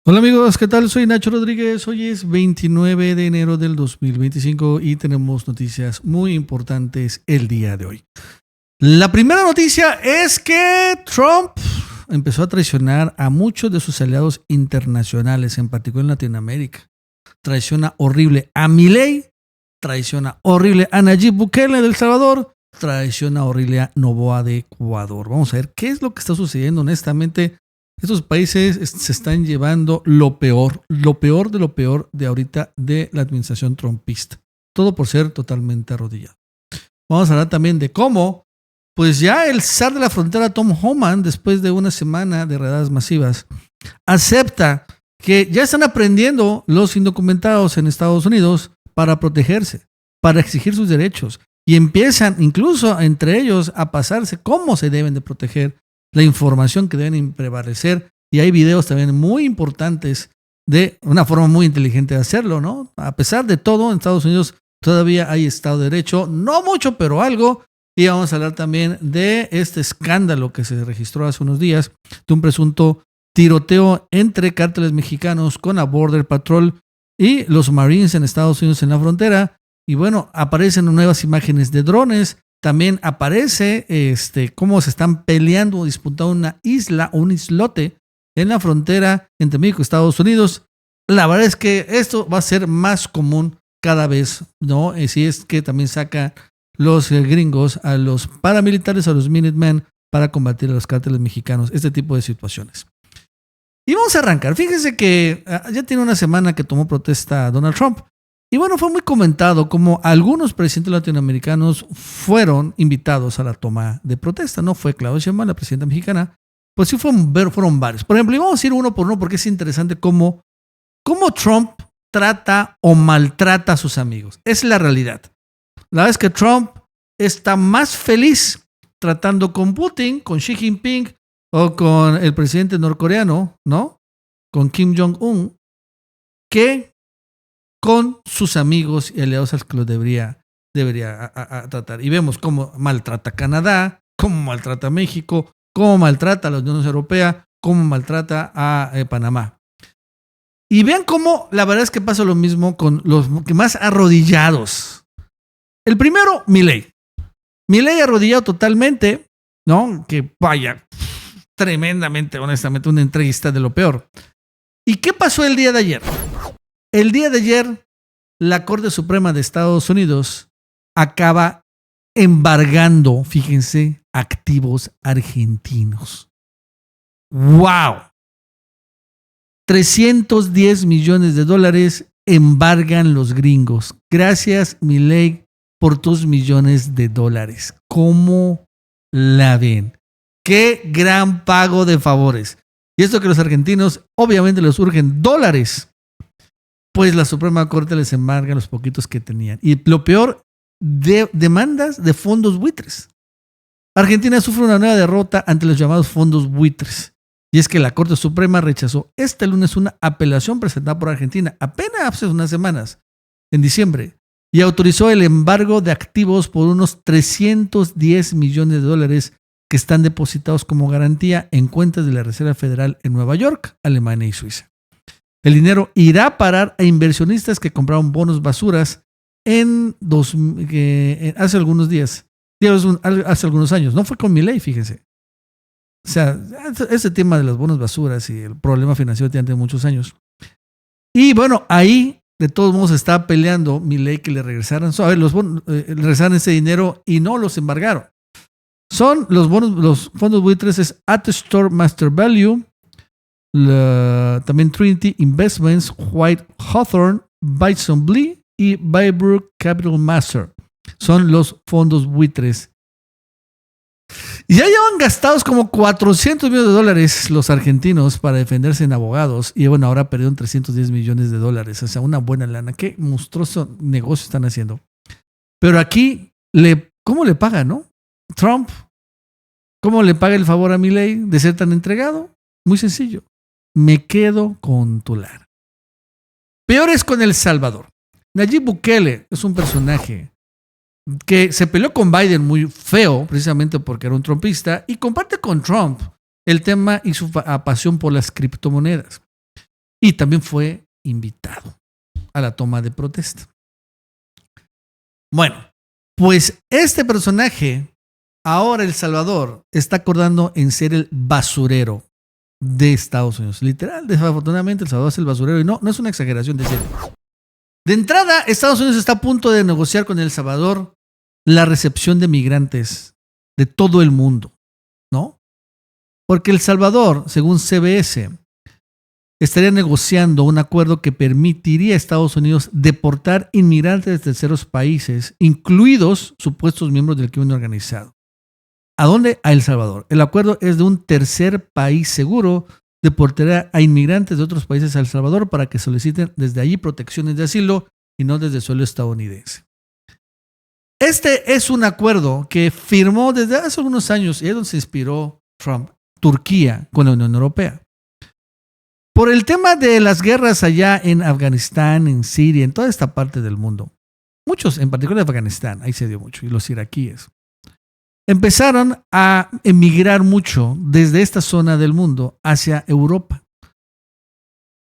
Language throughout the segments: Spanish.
Hola amigos, ¿qué tal? Soy Nacho Rodríguez. Hoy es 29 de enero del 2025 y tenemos noticias muy importantes el día de hoy. La primera noticia es que Trump empezó a traicionar a muchos de sus aliados internacionales, en particular en Latinoamérica. Traiciona horrible a Milei, traiciona horrible a Nayib Bukele de El Salvador, traiciona horrible a Noboa de Ecuador. Vamos a ver qué es lo que está sucediendo. Honestamente, estos países se están llevando lo peor de lo peor de ahorita de la administración trumpista. Todo por ser totalmente arrodillado. Vamos a hablar también de cómo, pues ya el zar de la frontera, Tom Homan, después de una semana de redadas masivas, acepta que ya están aprendiendo los indocumentados en Estados Unidos para protegerse, para exigir sus derechos. Y empiezan incluso entre ellos a pasarse cómo se deben de proteger, la información que deben prevalecer, y hay videos también muy importantes de una forma muy inteligente de hacerlo, ¿no? A pesar de todo, en Estados Unidos todavía hay Estado de Derecho, no mucho, pero algo, y vamos a hablar también de este escándalo que se registró hace unos días, de un presunto tiroteo entre cárteles mexicanos con la Border Patrol y los Marines en Estados Unidos en la frontera, y bueno, aparecen nuevas imágenes de drones. También aparece cómo se están peleando, disputando una isla o un islote en la frontera entre México y Estados Unidos. La verdad es que esto va a ser más común cada vez, ¿no? Si es que también sacan los gringos a los paramilitares, a los Minutemen, para combatir a los cárteles mexicanos, este tipo de situaciones. Y vamos a arrancar. Fíjense que ya tiene una semana que tomó protesta Donald Trump. Y bueno, fue muy comentado como algunos presidentes latinoamericanos fueron invitados a la toma de protesta. No fue Claudia Sheinbaum, la presidenta mexicana, pues sí fueron varios. Por ejemplo, y vamos a ir uno por uno porque es interesante cómo Trump trata o maltrata a sus amigos. Es la realidad. La verdad es que Trump está más feliz tratando con Putin, con Xi Jinping o con el presidente norcoreano, ¿no? Con Kim Jong-un, que con sus amigos y aliados a los que los debería tratar. Y vemos cómo maltrata a Canadá, cómo maltrata a México, cómo maltrata a la Unión Europea, cómo maltrata a Panamá. Y vean cómo la verdad es que pasa lo mismo con los que más arrodillados. El primero, Milei. Milei arrodillado totalmente, ¿no? Que vaya, tremendamente, honestamente, una entrevista de lo peor. ¿Y qué pasó el día de ayer? El día de ayer, la Corte Suprema de Estados Unidos acaba embargando, fíjense, activos argentinos. ¡Wow! 310 millones de dólares embargan los gringos. Gracias, Milei, por tus millones de dólares. ¿Cómo la ven? ¡Qué gran pago de favores! Y esto que los argentinos obviamente les urgen dólares, pues la Suprema Corte les embarga los poquitos que tenían. Y lo peor, demandas de fondos buitres. Argentina sufre una nueva derrota ante los llamados fondos buitres. Y es que la Corte Suprema rechazó este lunes una apelación presentada por Argentina apenas hace unas semanas, en diciembre, y autorizó el embargo de activos por unos 310 millones de dólares que están depositados como garantía en cuentas de la Reserva Federal en Nueva York, Alemania y Suiza. El dinero irá a parar a inversionistas que compraron bonos basuras hace algunos días, hace algunos años. No fue con Milei, fíjense. O sea, ese tema de los bonos basuras y el problema financiero tiene muchos años. Y bueno, ahí de todos modos está peleando Milei que le regresaran, regresaran ese dinero y no los embargaron. Son los bonos, los fondos buitres es At Store Master Value, también Trinity Investments, White Hawthorne, Bison Blee y Baybrook Capital Master. Son los fondos buitres. Y ya llevan gastados como 400 millones de dólares los argentinos para defenderse en abogados. Y bueno, ahora perdieron 310 millones de dólares. O sea, una buena lana. Qué monstruoso negocio están haciendo. Pero aquí, ¿cómo le paga, no? Trump, ¿cómo le paga el favor a Milei de ser tan entregado? Muy sencillo. Me quedo con tu lana. Peor es con El Salvador. Nayib Bukele es un personaje que se peleó con Biden muy feo, precisamente porque era un trumpista, y comparte con Trump el tema y su pasión por las criptomonedas. y también fue invitado a la toma de protesta. Bueno, pues este personaje, ahora El Salvador, está acordando en ser el basurero de Estados Unidos. Literal, desafortunadamente El Salvador es el basurero y no es una exageración decirlo. De entrada, Estados Unidos está a punto de negociar con El Salvador la recepción de migrantes de todo el mundo, ¿no? Porque El Salvador, según CBS, estaría negociando un acuerdo que permitiría a Estados Unidos deportar inmigrantes de terceros países, incluidos supuestos miembros del crimen organizado. ¿A dónde? A El Salvador. El acuerdo es de un tercer país seguro, deportará a inmigrantes de otros países a El Salvador para que soliciten desde allí protecciones de asilo y no desde suelo estadounidense. Este es un acuerdo que firmó desde hace unos años y es donde se inspiró Trump, Turquía, con la Unión Europea. Por el tema de las guerras allá en Afganistán, en Siria, en toda esta parte del mundo, muchos, en particular de Afganistán, ahí se dio mucho, y los iraquíes, empezaron a emigrar mucho desde esta zona del mundo hacia Europa.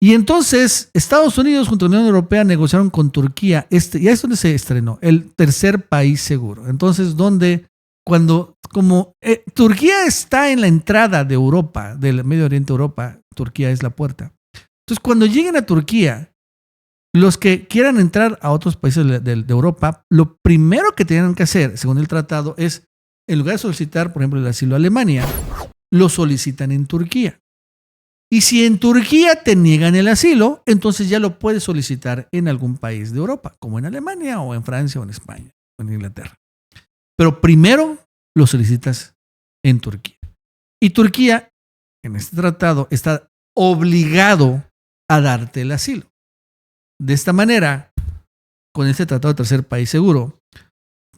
Y entonces Estados Unidos junto a la Unión Europea negociaron con Turquía, y es donde se estrenó, el tercer país seguro. Entonces, Turquía está en la entrada de Europa, del Medio Oriente a Europa, Turquía es la puerta. Entonces, cuando lleguen a Turquía, los que quieran entrar a otros países de Europa, lo primero que tienen que hacer, según el tratado, es, en lugar de solicitar, por ejemplo, el asilo a Alemania, lo solicitan en Turquía. Y si en Turquía te niegan el asilo, entonces ya lo puedes solicitar en algún país de Europa, como en Alemania o en Francia o en España o en Inglaterra. Pero primero lo solicitas en Turquía. Y Turquía, en este tratado, está obligado a darte el asilo. De esta manera, con este tratado de tercer país seguro,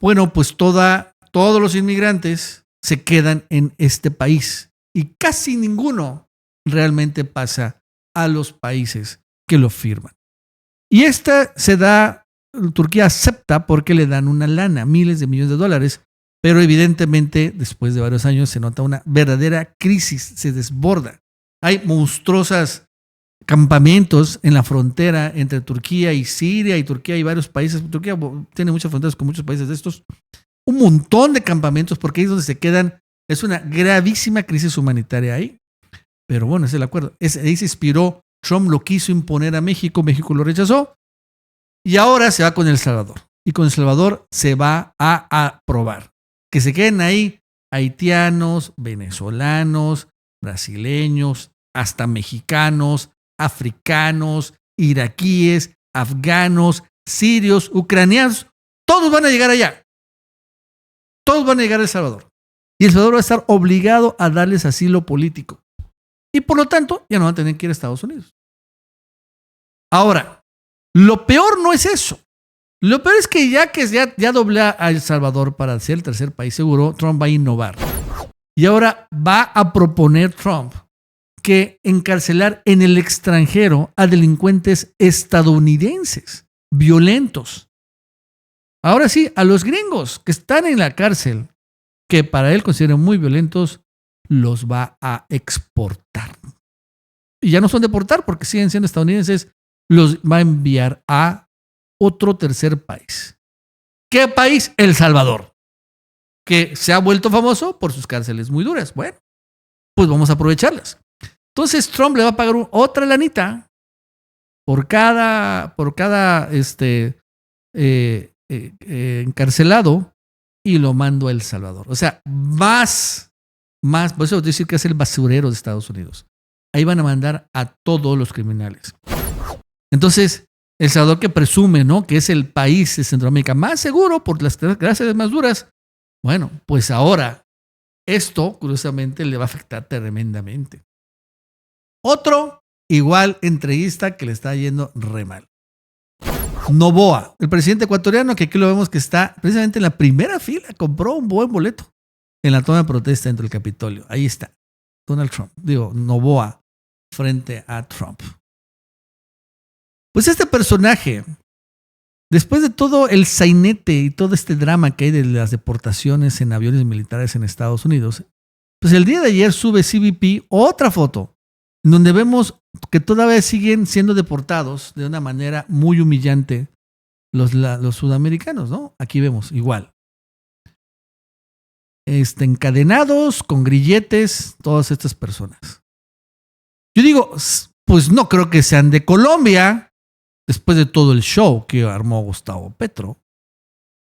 bueno, pues todos los inmigrantes se quedan en este país y casi ninguno realmente pasa a los países que lo firman. Y Turquía acepta porque le dan una lana, miles de millones de dólares, pero evidentemente después de varios años se nota una verdadera crisis, se desborda. Hay monstruosas campamentos en la frontera entre Turquía y Siria, y Turquía y varios países. Turquía tiene muchas fronteras con muchos países de estos. Un montón de campamentos porque ahí es donde se quedan. Es una gravísima crisis humanitaria ahí. Pero bueno, es el acuerdo. Ahí se inspiró. Trump lo quiso imponer a México. México lo rechazó. Y ahora se va con El Salvador. Y con El Salvador se va a aprobar. Que se queden ahí haitianos, venezolanos, brasileños, hasta mexicanos, africanos, iraquíes, afganos, sirios, ucranianos. Todos van a llegar allá. Todos van a llegar a El Salvador. Y El Salvador va a estar obligado a darles asilo político. Y por lo tanto, ya no van a tener que ir a Estados Unidos. Ahora, lo peor no es eso. Lo peor es que ya dobla a El Salvador para ser el tercer país seguro, Trump va a innovar. Y ahora va a proponer Trump que encarcelar en el extranjero a delincuentes estadounidenses, violentos. Ahora sí, a los gringos que están en la cárcel, que para él consideran muy violentos, los va a exportar. Y ya no son deportar porque siguen siendo estadounidenses, los va a enviar a otro tercer país. ¿Qué país? El Salvador, que se ha vuelto famoso por sus cárceles muy duras. Bueno, pues vamos a aprovecharlas. Entonces Trump le va a pagar otra lanita por cada encarcelado y lo mando a El Salvador. O sea, más, por eso decir que es el basurero de Estados Unidos. Ahí van a mandar a todos los criminales. Entonces, El Salvador, que presume, ¿no?, que es el país de Centroamérica más seguro por las cárceles más duras, bueno, pues ahora esto, curiosamente, le va a afectar tremendamente. Otro, igual, entrevista que le está yendo re mal. Noboa, el presidente ecuatoriano, que aquí lo vemos que está precisamente en la primera fila, compró un buen boleto en la toma de protesta dentro del Capitolio. Ahí está, Donald Trump, Noboa, frente a Trump. Pues este personaje, después de todo el sainete y todo este drama que hay de las deportaciones en aviones militares en Estados Unidos, pues el día de ayer sube CBP otra foto en donde vemos que todavía siguen siendo deportados de una manera muy humillante los sudamericanos, ¿no? Aquí vemos igual. Encadenados, con grilletes, todas estas personas. Yo digo, pues no creo que sean de Colombia, después de todo el show que armó Gustavo Petro.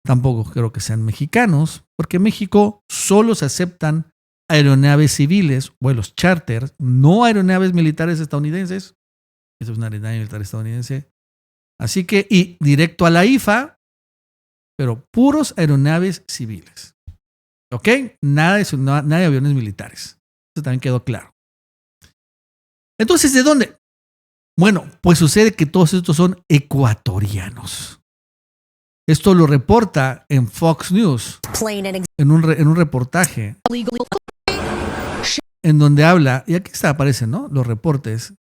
Tampoco creo que sean mexicanos, porque en México solo se aceptan aeronaves civiles, vuelos charter, no aeronaves militares estadounidenses. Esa es una aeronave militar estadounidense. Así que, y directo a la IFA, pero puros aeronaves civiles. ¿Ok? Nada de aviones militares. Eso también quedó claro. Entonces, ¿de dónde? Bueno, pues sucede que todos estos son ecuatorianos. Esto lo reporta en Fox News, en un reportaje, en donde habla, y aquí aparecen, ¿no? Los reportes.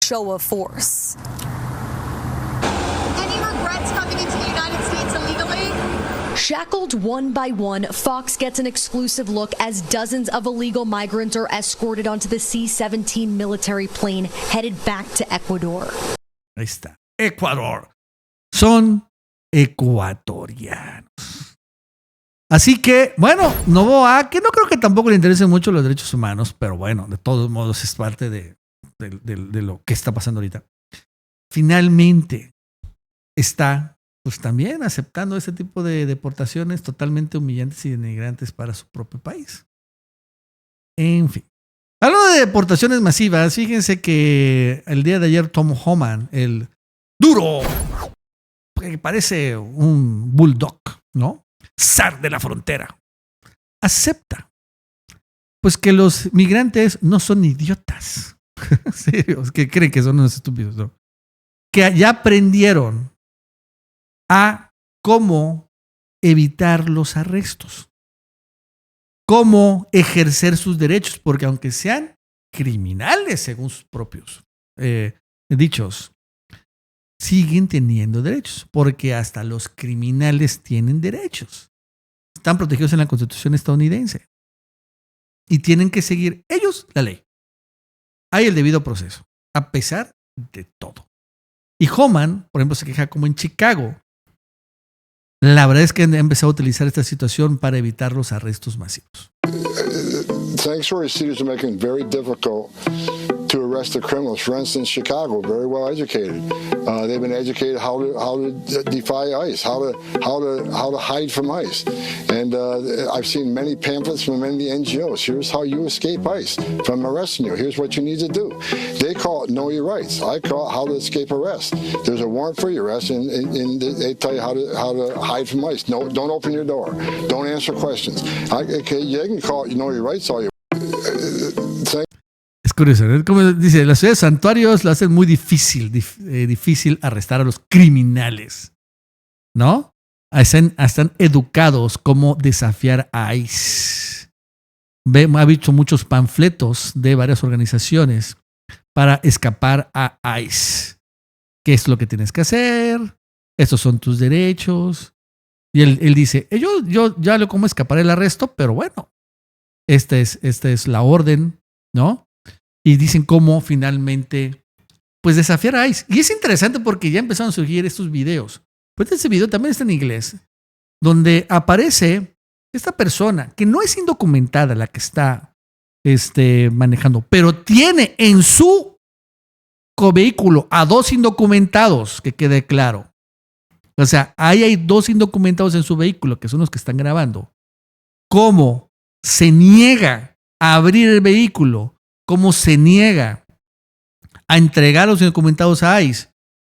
Show of force. Any regrets coming into the United States illegally? Shackled one by one, Fox gets an exclusive look as dozens of illegal migrants are escorted onto the C-17 military plane headed back to Ecuador. Ahí está. Ecuador. Son ecuatorianos. Así que, bueno, Novoa, que no creo que tampoco le interesen mucho los derechos humanos, pero bueno, de todos modos es parte de lo que está pasando ahorita. Finalmente está pues también aceptando ese tipo de deportaciones totalmente humillantes y denigrantes para su propio país. En fin. Hablando de deportaciones masivas, fíjense que el día de ayer Tom Homan, el duro, que parece un bulldog, ¿no? Zar de la frontera, acepta pues que los migrantes no son idiotas. Serios, que creen que son unos estúpidos, ¿no? Que ya aprendieron a cómo evitar los arrestos, cómo ejercer sus derechos, porque aunque sean criminales según sus propios dichos, siguen teniendo derechos, porque hasta los criminales tienen derechos. Están protegidos en la Constitución estadounidense y tienen que seguir ellos la ley. Hay el debido proceso, a pesar de todo. Y Homan, por ejemplo, se queja como en Chicago. La verdad es que han empezado a utilizar esta situación para evitar los arrestos masivos. Sanctuary cities are making it very difficult to arrest the criminals. For instance, Chicago, very well educated. They've been educated how to defy ICE, how to hide from ICE. And I've seen many pamphlets from many NGOs. Here's how you escape ICE from arresting you. Here's what you need to do. They call it know your rights. I call it how to escape arrest. There's a warrant for your arrest, and they tell you how to hide from ICE. No, don't open your door. Don't answer questions. Okay, you can call it know your rights all you. Es curioso, ¿no? Como dice, las ciudades santuarios lo hacen muy difícil arrestar a los criminales, ¿no? Están educados cómo desafiar a ICE. Ha visto muchos panfletos de varias organizaciones para escapar a ICE. ¿Qué es lo que tienes que hacer? Estos son tus derechos. Y él dice, yo ya lo cómo escapar el arresto, pero bueno, esta es la orden, ¿no? Y dicen cómo finalmente pues desafiar a ICE. Y es interesante porque ya empezaron a surgir estos videos. Pues este video también está en inglés, donde aparece esta persona que no es indocumentada la que está manejando, pero tiene en su vehículo a 2 indocumentados, que quede claro. O sea, ahí hay 2 indocumentados en su vehículo, que son los que están grabando. Cómo se niega a abrir el vehículo, cómo se niega a entregar a los indocumentados a ICE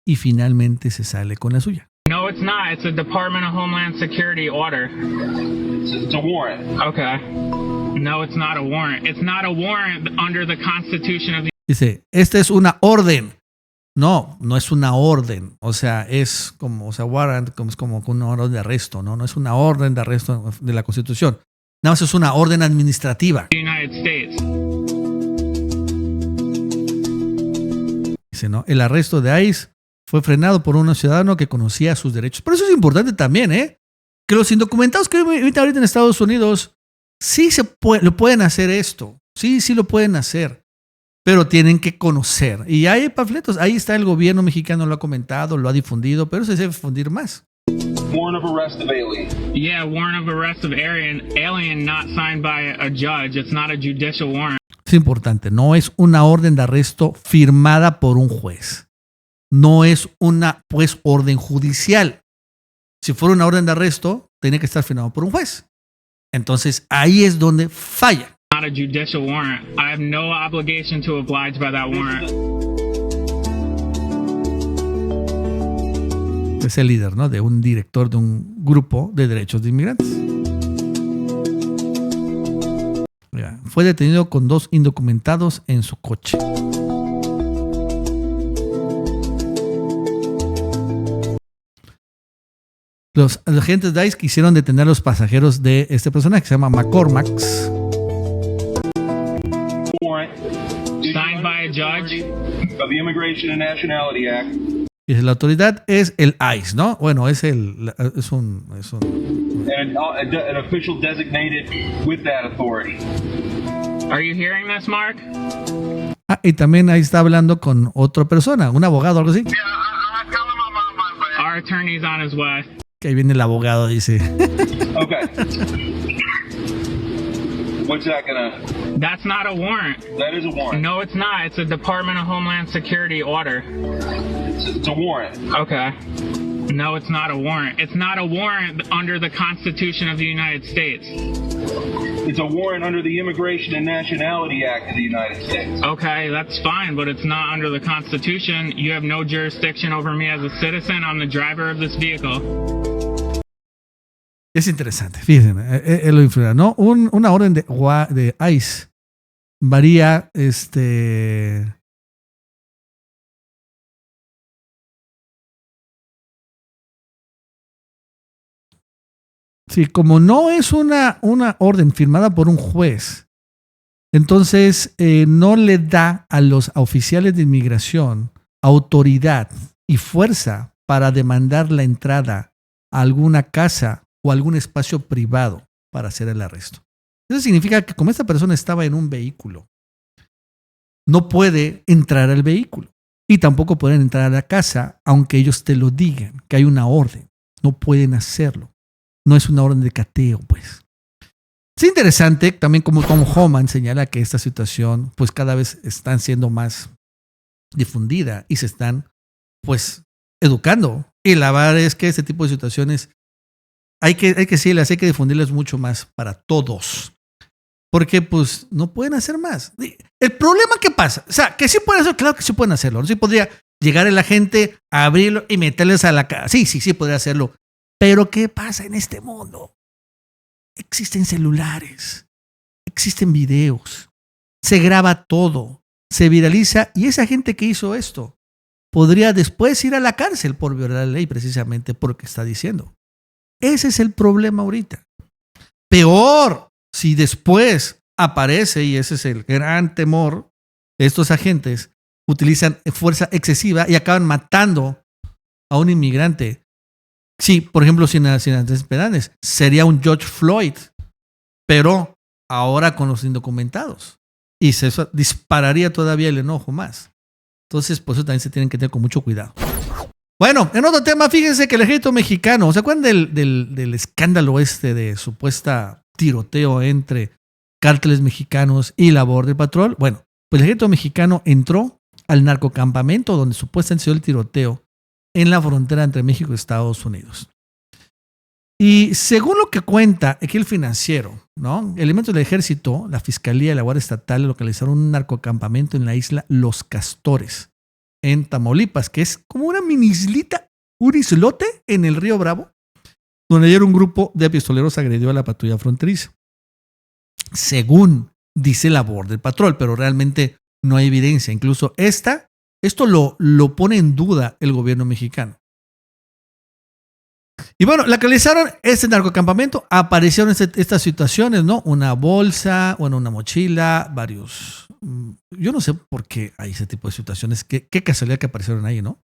y finalmente se sale con la suya. No, it's not. It's a Department of Homeland Security order. It's a warrant. Okay. No, it's not a warrant. It's not a warrant under the Constitution of the... Dice, esta es una orden. No, no es una orden. O sea, es como, o sea, warrant es como una orden de arresto, ¿no? No es una orden de arresto de la Constitución. Nada más es una orden administrativa. United States. Dice, ¿no? El arresto de ICE fue frenado por un ciudadano que conocía sus derechos. Pero eso es importante también, ¿eh? Que los indocumentados que ahorita en Estados Unidos sí lo pueden hacer esto. Sí lo pueden hacer. pero tienen que conocer. Y hay panfletos, ahí está, el gobierno mexicano lo ha comentado, lo ha difundido, pero se debe difundir más. Warrant of arrest of alien. Yeah, warrant of arrest of alien not signed by a judge. It's not a judicial warrant. Es importante, no es una orden de arresto firmada por un juez. No es una pues orden judicial. Si fuera una orden de arresto, tiene que estar firmado por un juez. Entonces ahí es donde falla. Not a judicial warrant. I have no obligation to oblige by that warrant. Es el líder, ¿no?, de un director de un grupo de derechos de inmigrantes. Mira, fue detenido con 2 indocumentados en su coche. Los agentes de ICE quisieron detener a los pasajeros de este personaje que se llama McCormack. Warrant Signed by a judge. of the Immigration and Nationality Act. Y la autoridad es el ICE, ¿no? Bueno, es un And an official designated with that authority. Are you hearing this, Mark? y también ahí está hablando con otra persona, un abogado o algo así. Our attorney's on his way. Que ahí viene el abogado, dice. Okay. What's that gonna? That's not a warrant. That is a warrant. No, it's not. It's a Department of Homeland Security order. It's a warrant. Okay. No, it's not a warrant. It's not a warrant under the Constitution of the United States. It's a warrant under the Immigration and Nationality Act of the United States. Okay, that's fine, but it's not under the Constitution. You have no jurisdiction over me as a citizen. I'm the driver of this vehicle. Es interesante, fíjense, lo influirá, ¿no? Una orden de ICE varía, sí, como no es una orden firmada por un juez, entonces no le da a los oficiales de inmigración autoridad y fuerza para demandar la entrada a alguna casa o algún espacio privado para hacer el arresto. Eso significa que como esta persona estaba en un vehículo, no puede entrar al vehículo y tampoco pueden entrar a la casa aunque ellos te lo digan, que hay una orden. No pueden hacerlo. No es una orden de cateo, pues. Es interesante también como Homan señala que esta situación pues cada vez están siendo más difundida y se están pues educando. Y la verdad es que este tipo de situaciones hay que difundirlas mucho más para todos. Porque pues no pueden hacer más. El problema, ¿qué pasa? O sea, que sí pueden hacerlo, claro que sí pueden hacerlo. No sí podría llegar la gente, abrirlo y meterles a la casa. Sí podría hacerlo. Pero ¿qué pasa en este mundo? Existen celulares, existen videos, se graba todo, se viraliza y esa gente que hizo esto podría después ir a la cárcel por violar la ley precisamente por lo que está diciendo. Ese es el problema ahorita. Peor si después aparece, y ese es el gran temor, estos agentes utilizan fuerza excesiva y acaban matando a un inmigrante. Sí, por ejemplo, sin antecedentes, sería un George Floyd, pero ahora con los indocumentados. Y eso dispararía todavía el enojo más. Entonces, por eso también se tienen que tener con mucho cuidado. Bueno, en otro tema, fíjense que el ejército mexicano, ¿se acuerdan del escándalo de supuesta tiroteo entre cárteles mexicanos y la Border Patrol? Bueno, pues el ejército mexicano entró al narcocampamento donde supuestamente se dio el tiroteo en la frontera entre México y Estados Unidos. Y según lo que cuenta aquí el Financiero, ¿no? Elementos del ejército, la Fiscalía y la Guardia Estatal localizaron un narcocampamento en la isla Los Castores, en Tamaulipas, que es como una mini islita, un islote en el río Bravo, donde ayer un grupo de pistoleros agredió a la patrulla fronteriza. Según dice la Border Patrol, pero realmente no hay evidencia. Incluso esto lo pone en duda el gobierno mexicano. Y bueno, localizaron este narcocampamento, aparecieron estas situaciones, ¿no? Una bolsa, una mochila, varios. Yo no sé por qué hay ese tipo de situaciones. Qué casualidad que aparecieron ahí, ¿no?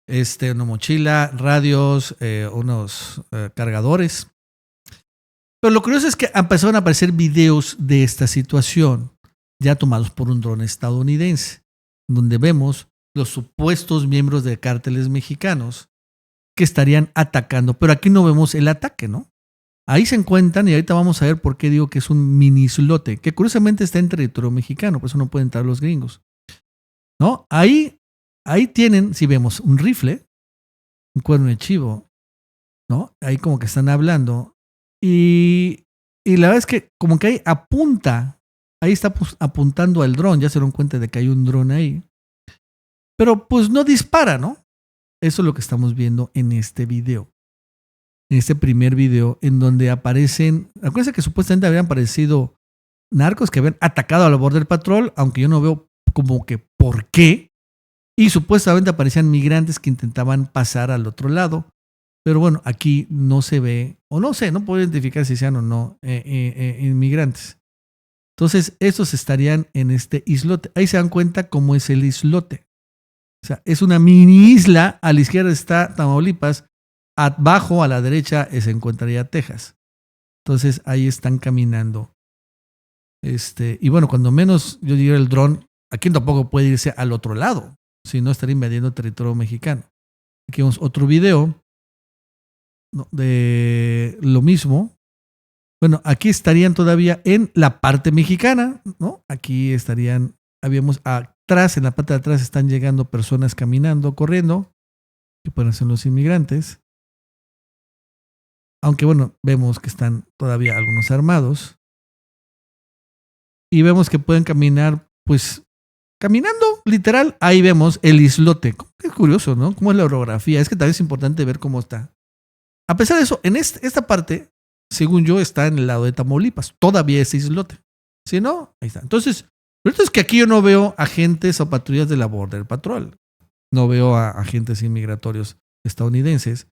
Una mochila, radios, unos cargadores. Pero lo curioso es que empezaron a aparecer videos de esta situación ya tomados por un dron estadounidense, donde vemos los supuestos miembros de cárteles mexicanos que estarían atacando, pero aquí no vemos el ataque, ¿no? Ahí se encuentran y ahorita vamos a ver por qué digo que es un mini islote, que curiosamente está en territorio mexicano, por eso no pueden entrar los gringos, ¿no? Ahí tienen, si vemos, un rifle, un cuerno de chivo, ¿no? Ahí como que están hablando y la verdad es que como que ahí apunta, ahí está apuntando al dron, ya se dieron cuenta de que hay un dron ahí, pero pues no dispara, ¿no? Eso es lo que estamos viendo en este video. En este primer video, en donde aparecen, acuérdense que supuestamente habían aparecido narcos que habían atacado a la Border Patrol, aunque yo no veo como que por qué, y supuestamente aparecían migrantes que intentaban pasar al otro lado, pero bueno, aquí no se ve, o no sé, no puedo identificar si sean o no inmigrantes. Entonces, estos estarían en este islote. Ahí se dan cuenta cómo es el islote. O sea, es una mini isla, a la izquierda está Tamaulipas, abajo a la derecha se encontraría Texas. Entonces ahí están caminando. Y bueno, cuando menos yo diría el dron, aquí tampoco puede irse al otro lado, si no estaría invadiendo territorio mexicano. Aquí vemos otro video, ¿no?, de lo mismo. Bueno, aquí estarían todavía en la parte mexicana, ¿no? Aquí estarían, habíamos atrás, en la parte de atrás están llegando personas caminando, corriendo, que pueden ser los inmigrantes. Aunque bueno, vemos que están todavía algunos armados. Y vemos que pueden caminar, pues, caminando, literal. Ahí vemos el islote. Qué curioso, ¿no? Cómo es la orografía. Es que también es importante ver cómo está. A pesar de eso, en esta parte, según yo, está en el lado de Tamaulipas. Todavía ese islote. Si no, ahí está. Entonces, lo cierto es que aquí yo no veo agentes o patrullas de la Border Patrol. No veo a agentes inmigratorios estadounidenses.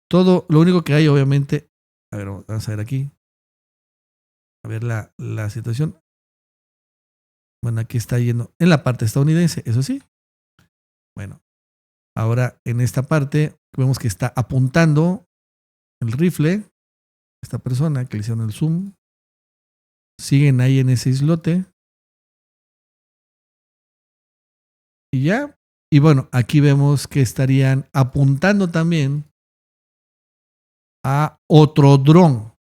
Todo, lo único que hay, obviamente, a ver, vamos a ver aquí. A ver la situación. Bueno, aquí está yendo en la parte estadounidense, eso sí. Bueno, ahora en esta parte vemos que está apuntando el rifle. Esta persona que le hicieron el zoom. Siguen ahí en ese islote. Y ya. Y bueno, aquí vemos que estarían apuntando también a otro dron.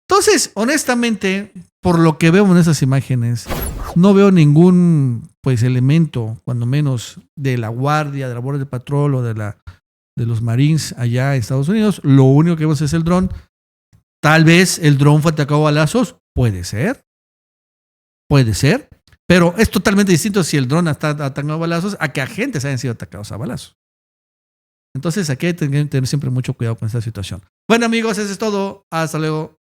Entonces, honestamente, por lo que vemos en esas imágenes, no veo ningún pues elemento, cuando menos, de la guardia, de la Border Patrol o de los Marines allá en Estados Unidos. Lo único que vemos es el dron. Tal vez el dron fue atacado a balazos. Puede ser. Puede ser. Pero es totalmente distinto si el dron está atacando a balazos a que agentes hayan sido atacados a balazos. Entonces aquí hay que tener siempre mucho cuidado con esta situación. Bueno, amigos, eso es todo. Hasta luego.